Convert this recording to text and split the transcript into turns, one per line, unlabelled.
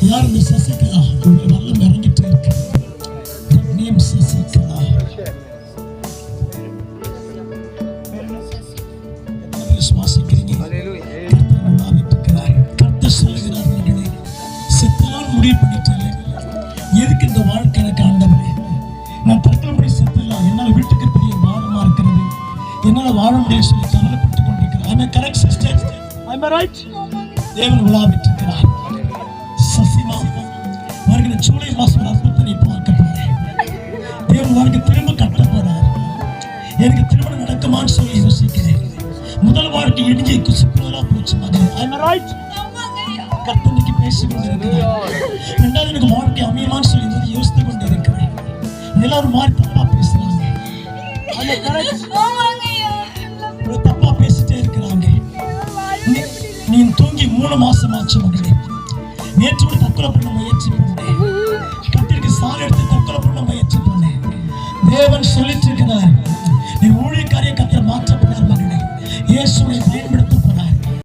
யார் இந்த சசிகலா? உங்க வல்லம் இறங்கிட்டு இருக்கு. நேம் சசிகலா. விசுவாசிக்கிறீங்க? கர்த்தர் சொல்லுகிறார், மகனே, செத்தலான்னு முடிவு பண்ணிட்டேன். எதுக்கு இந்த வாழ்க்கை எனக்கு ஆண்டவரே? நான் தற்கொலை செத்துலாம், என்னால் வீட்டுக்கு பெரிய பாரமா இருக்கிறது, என்னால் வாழ முடியும் சொல்லி கவலைப்பட்டுக் கொண்டிருக்கிறேன். I'm a correct sister. I'm a right. தேவன் விழாவிட்டு இருக்கிறார். சசிமா வருகிற ஜூலை மாசம் அற்புதத்தை நீ பார்க்க போறேன். தேவன் வாழ்க்கை திரும்ப கட்ட போறார். எனக்கு திருமணம் நடக்குமான்னு சொல்லி யோசிக்கிறேன். முதல் வாழ்க்கை இடிஞ்சு குசுக்குலா போச்சு மகன். I'm a right. கர்த்தனுக்கு பேசிக் கொண்டிருக்கிறேன். ரெண்டாவது எனக்கு வாழ்க்கை அமையமான்னு சொல்லி யோசித்து கொண்டிருக்கிறேன். எல்லாரும் மாறி தப்பா பேசுறாங்க. தப்பா பேசிட்டே இருக்கிறாங்க. நீ தூங்கி 3 மாசம் ஆச்சு மகனே. நேற்று தற்கொலை பண்ண முயற்சி பண்ணேன். கத்திற்கு சால் எடுத்து தற்கொலை பண்ண முயற்சி பண்ணேன். தேவன் சொல்லிட்டு இருக்கிறார்,